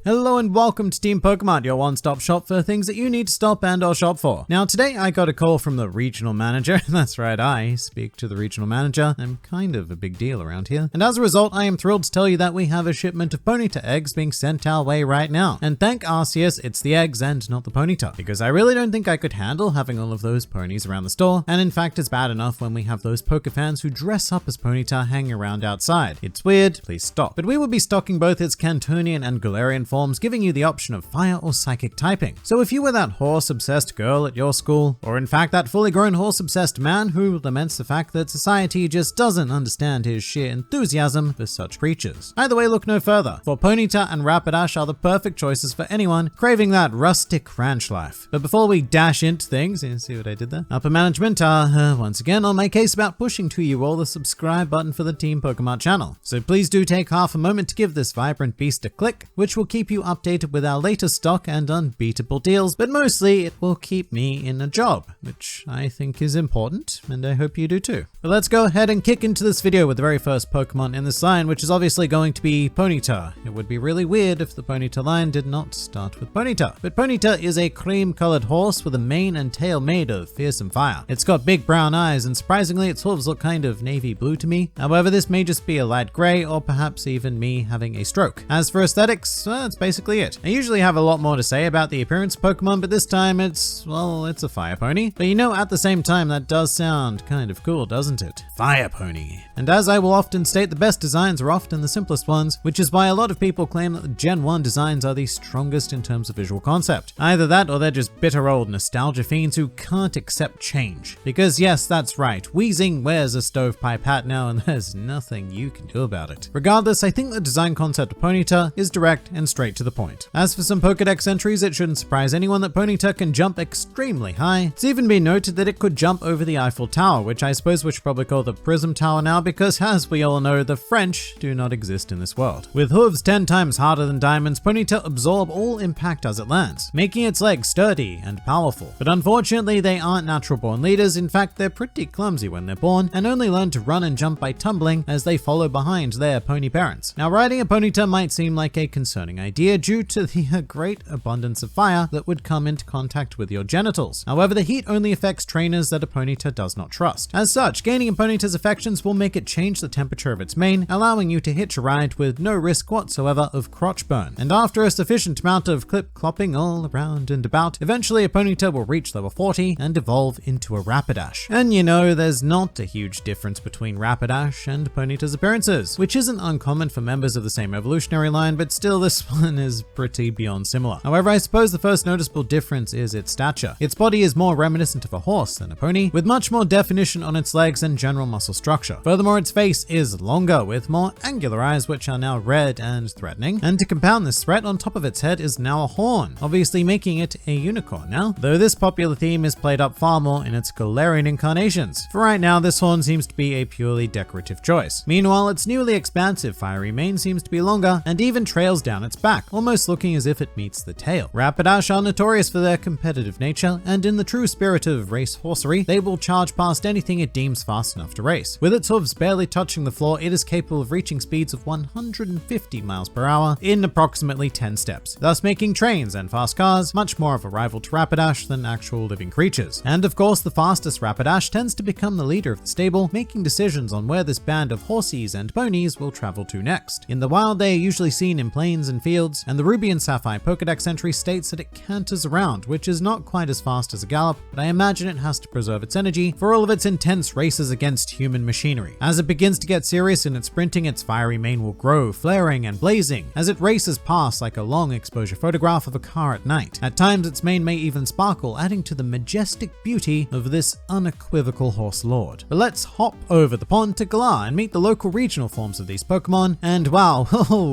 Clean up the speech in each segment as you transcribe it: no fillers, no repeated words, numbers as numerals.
Hello and welcome to Team PokeMart, your one-stop shop for things that you need to stop and or shop for. Now today I got a call from the regional manager. That's right, I speak to the regional manager. I'm kind of a big deal around here. And as a result, I am thrilled to tell you that we have a shipment of Ponyta eggs being sent our way right now. And thank Arceus, it's the eggs and not the Ponyta, because I really don't think I could handle having all of those ponies around the store. And in fact, it's bad enough when we have those Poke fans who dress up as Ponyta hanging around outside. It's weird, please stop. But we will be stocking both its Cantonian and Galarian forms, giving you the option of fire or psychic typing. So if you were that horse-obsessed girl at your school, or in fact that fully grown horse-obsessed man who laments the fact that society just doesn't understand his sheer enthusiasm for such creatures, either way, look no further, for Ponyta and Rapidash are the perfect choices for anyone craving that rustic ranch life. But before we dash into things, you see what I did there? Upper management are once again on my case about pushing to you all the subscribe button for the Team PokeMart channel. So please do take half a moment to give this vibrant beast a click, which will keep you updated with our latest stock and unbeatable deals, but mostly it will keep me in a job, which I think is important, and I hope you do too. But let's go ahead and kick into this video with the very first Pokemon in this line, which is obviously going to be Ponyta. It would be really weird if the Ponyta line did not start with Ponyta. But Ponyta is a cream-colored horse with a mane and tail made of fearsome fire. It's got big brown eyes, and surprisingly its hooves look kind of navy blue to me. However, this may just be a light gray, or perhaps even me having a stroke. As for aesthetics, that's basically it. I usually have a lot more to say about the appearance of Pokemon, but this time it's a fire pony. But you know, at the same time, that does sound kind of cool, doesn't it? Fire pony. And as I will often state, the best designs are often the simplest ones, which is why a lot of people claim that the Gen 1 designs are the strongest in terms of visual concept. Either that, or they're just bitter old nostalgia fiends who can't accept change. Because yes, that's right, Weezing wears a stovepipe hat now, and there's nothing you can do about it. Regardless, I think the design concept of Ponyta is direct and straight to the point. As for some Pokedex entries, it shouldn't surprise anyone that Ponyta can jump extremely high. It's even been noted that it could jump over the Eiffel Tower, which I suppose we should probably call the Prism Tower now, because as we all know, the French do not exist in this world. With hooves 10 times harder than diamonds, Ponyta absorb all impact as it lands, making its legs sturdy and powerful. But unfortunately, they aren't natural born leaders. In fact, they're pretty clumsy when they're born, and only learn to run and jump by tumbling as they follow behind their pony parents. Now, riding a Ponyta might seem like a concerning idea due to the great abundance of fire that would come into contact with your genitals. However, the heat only affects trainers that a Ponyta does not trust. As such, gaining a Ponyta's affections will make it change the temperature of its mane, allowing you to hitch a ride with no risk whatsoever of crotch burn. And after a sufficient amount of clip-clopping all around and about, eventually a Ponyta will reach level 40 and evolve into a Rapidash. And you know, there's not a huge difference between Rapidash and Ponyta's appearances, which isn't uncommon for members of the same evolutionary line, but still this one is pretty beyond similar. However, I suppose the first noticeable difference is its stature. Its body is more reminiscent of a horse than a pony, with much more definition on its legs and general muscle structure. Furthermore, its face is longer, with more angular eyes which are now red and threatening. And to compound this threat, on top of its head is now a horn, obviously making it a unicorn now, though this popular theme is played up far more in its Galarian incarnations. For right now, this horn seems to be a purely decorative choice. Meanwhile, its newly expansive fiery mane seems to be longer and even trails down its back, almost looking as if it meets the tail. Rapidash are notorious for their competitive nature, and in the true spirit of race horsery, they will charge past anything it deems fast enough to race. With its hooves barely touching the floor, it is capable of reaching speeds of 150 miles per hour in approximately 10 steps, thus making trains and fast cars much more of a rival to Rapidash than actual living creatures. And of course, the fastest Rapidash tends to become the leader of the stable, making decisions on where this band of horsies and ponies will travel to next. In the wild, they are usually seen in plains and fields, and the Ruby and Sapphire Pokedex entry states that it canters around, which is not quite as fast as a gallop, but I imagine it has to preserve its energy for all of its intense races against human machinery. As it begins to get serious in its sprinting, its fiery mane will grow, flaring and blazing as it races past like a long exposure photograph of a car at night. At times, its mane may even sparkle, adding to the majestic beauty of this unequivocal horse lord. But let's hop over the pond to Galar and meet the local regional forms of these Pokemon, and wow,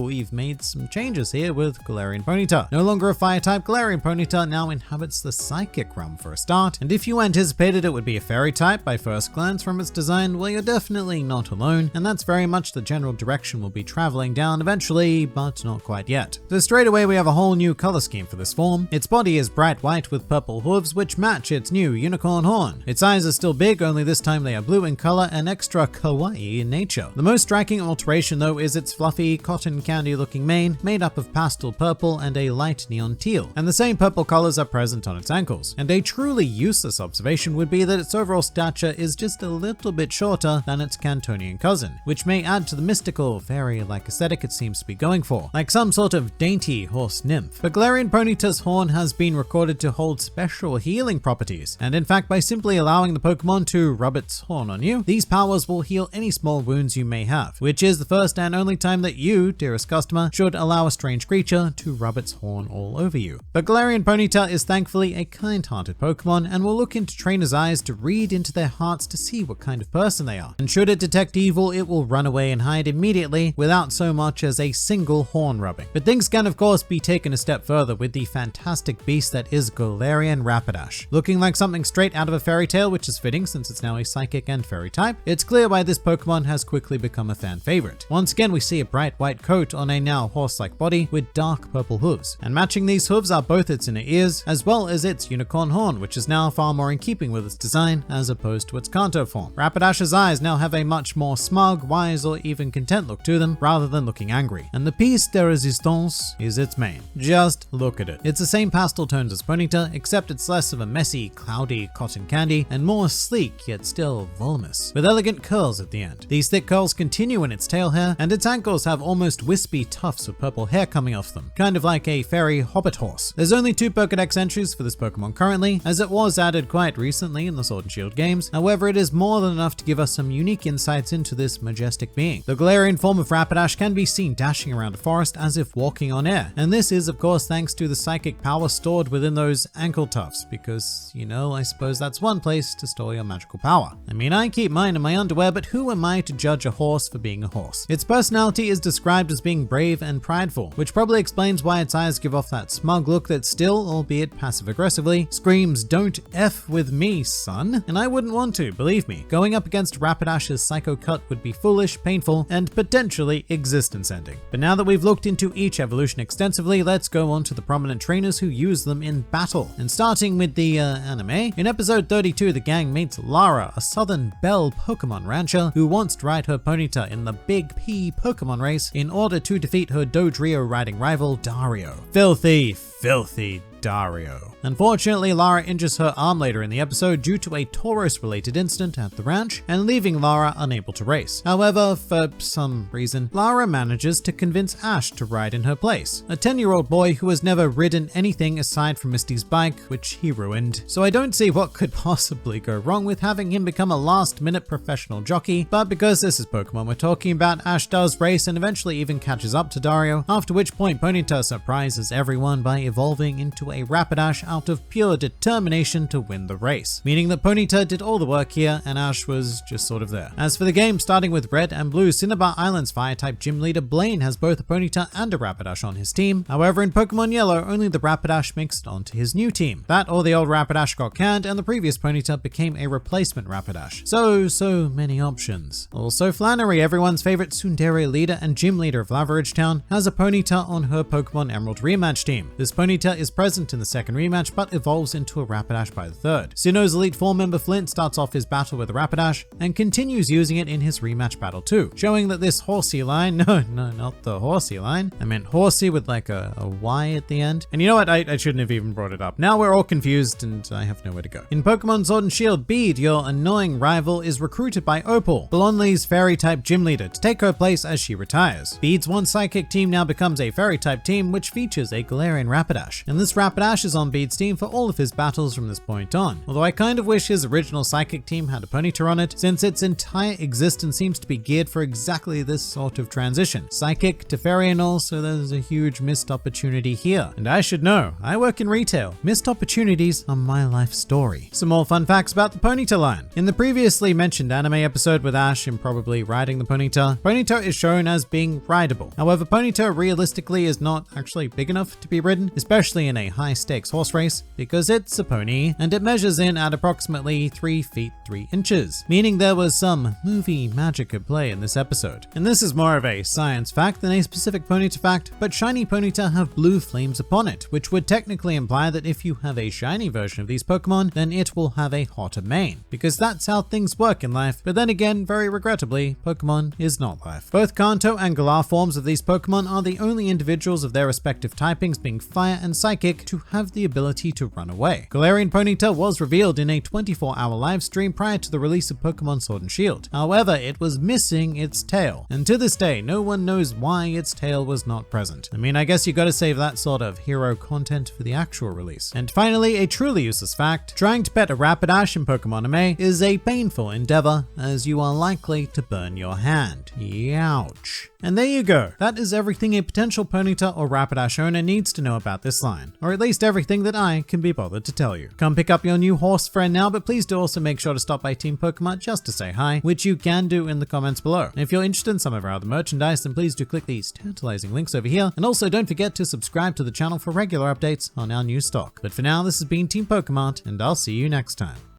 we've made some changes here with Galarian Ponyta. No longer a fire-type, Galarian Ponyta now inhabits the psychic realm for a start, and if you anticipated it would be a fairy-type by first glance from its design, well, you're definitely not alone, and that's very much the general direction we'll be traveling down eventually, but not quite yet. So straight away we have a whole new color scheme for this form. Its body is bright white with purple hooves which match its new unicorn horn. Its eyes are still big, only this time they are blue in color and extra kawaii in nature. The most striking alteration though is its fluffy, cotton candy looking mane, made up of of pastel purple and a light neon teal, and the same purple colors are present on its ankles. And a truly useless observation would be that its overall stature is just a little bit shorter than its Cantonian cousin, which may add to the mystical, fairy-like aesthetic it seems to be going for, like some sort of dainty horse nymph. But Galarian Ponyta's horn has been recorded to hold special healing properties, and in fact by simply allowing the Pokemon to rub its horn on you, these powers will heal any small wounds you may have, which is the first and only time that you, dearest customer, should allow a strange creature to rub its horn all over you. But Galarian Ponyta is thankfully a kind-hearted Pokemon and will look into trainers' eyes to read into their hearts to see what kind of person they are. And should it detect evil, it will run away and hide immediately without so much as a single horn rubbing. But things can of course be taken a step further with the fantastic beast that is Galarian Rapidash. Looking like something straight out of a fairy tale, which is fitting since it's now a psychic and fairy type, it's clear why this Pokemon has quickly become a fan favorite. Once again, we see a bright white coat on a now horse-like body with dark purple hooves, and matching these hooves are both its inner ears as well as its unicorn horn, which is now far more in keeping with its design as opposed to its Kanto form. Rapidash's eyes now have a much more smug, wise, or even content look to them rather than looking angry, and the piece de resistance is its mane. Just look at it. It's the same pastel tones as Ponyta, except it's less of a messy, cloudy cotton candy and more sleek yet still voluminous, with elegant curls at the end. These thick curls continue in its tail hair, and its ankles have almost wispy tufts of purple hair coming off them, kind of like a fairy hobbit horse. There's only 2 Pokedex entries for this Pokemon currently, as it was added quite recently in the Sword and Shield games. However, it is more than enough to give us some unique insights into this majestic being. The Galarian form of Rapidash can be seen dashing around a forest as if walking on air, and this is of course thanks to the psychic power stored within those ankle tufts, because, you know, I suppose that's one place to store your magical power. I mean, I keep mine in my underwear, but who am I to judge a horse for being a horse? Its personality is described as being brave and prideful, which probably explains why its eyes give off that smug look that still, albeit passive-aggressively, screams, "Don't F with me, son." And I wouldn't want to, believe me. Going up against Rapidash's Psycho Cut would be foolish, painful, and potentially existence-ending. But now that we've looked into each evolution extensively, let's go on to the prominent trainers who use them in battle. And starting with the anime, in episode 32, the gang meets Lara, a Southern Belle Pokemon rancher who wants to ride her Ponyta in the Big P Pokemon race in order to defeat her Dodrio riding rival Dario. Filthy Dario. Unfortunately, Lara injures her arm later in the episode due to a Tauros-related incident at the ranch, and leaving Lara unable to race. However, for some reason, Lara manages to convince Ash to ride in her place, a 10-year-old boy who has never ridden anything aside from Misty's bike, which he ruined. So I don't see what could possibly go wrong with having him become a last-minute professional jockey, but because this is Pokemon we're talking about, Ash does race and eventually even catches up to Dario, after which point Ponyta surprises everyone by evolving into a Rapidash out of pure determination to win the race, meaning that Ponyta did all the work here and Ash was just sort of there. As for the game, starting with Red and Blue, Cinnabar Island's fire-type gym leader Blaine has both a Ponyta and a Rapidash on his team. However, in Pokemon Yellow, only the Rapidash makes it onto his new team. That or the old Rapidash got canned and the previous Ponyta became a replacement Rapidash. So many options. Also, Flannery, everyone's favorite tsundere leader and gym leader of Laveridge Town, has a Ponyta on her Pokemon Emerald rematch team. This Ponyta is present in the second rematch, but evolves into a Rapidash by the third. Sinnoh's Elite Four member Flint starts off his battle with a Rapidash and continues using it in his rematch battle too, showing that this horsey line, no, not the horsey line, I meant horsey with like a Y at the end. And you know what, I shouldn't have even brought it up. Now we're all confused and I have nowhere to go. In Pokemon Sword and Shield, Bede, your annoying rival, is recruited by Opal, Blondley's fairy-type gym leader, to take her place as she retires. Bede's one psychic team now becomes a fairy-type team, which features a Galarian Rapidash, and this Rapidash is on Bede's team for all of his battles from this point on. Although I kind of wish his original psychic team had a Ponyta on it, since its entire existence seems to be geared for exactly this sort of transition. Psychic to fairy and all, so there's a huge missed opportunity here. And I should know, I work in retail. Missed opportunities are my life story. Some more fun facts about the Ponyta line. In the previously mentioned anime episode with Ash improbably riding the Ponyta, Ponyta is shown as being rideable. However, Ponyta realistically is not actually big enough to be ridden, especially in a high stakes horse race because it's a pony and it measures in at approximately 3 feet 3 inches, meaning there was some movie magic at play in this episode. And this is more of a science fact than a specific Ponyta fact, but shiny Ponyta have blue flames upon it, which would technically imply that if you have a shiny version of these Pokemon, then it will have a hotter mane, because that's how things work in life. But then again, very regrettably, Pokemon is not life. Both Kanto and Galar forms of these Pokemon are the only individuals of their respective typings, being Fire and Psychic, to have the ability to run away. Galarian Ponyta was revealed in a 24-hour live stream prior to the release of Pokemon Sword and Shield. However, it was missing its tail, and to this day, no one knows why its tail was not present. I mean, I guess you gotta save that sort of hero content for the actual release. And finally, a truly useless fact: trying to pet a Rapidash in Pokemon Anime is a painful endeavor, as you are likely to burn your hand. Youch. And there you go. That is everything a potential Ponyta or Rapidash owner needs to know about this line, or at least everything that I can be bothered to tell you. Come pick up your new horse friend now, but please do also make sure to stop by Team PokeMart just to say hi, which you can do in the comments below. And if you're interested in some of our other merchandise, then please do click these tantalizing links over here, and also don't forget to subscribe to the channel for regular updates on our new stock. But for now, this has been Team PokeMart, and I'll see you next time.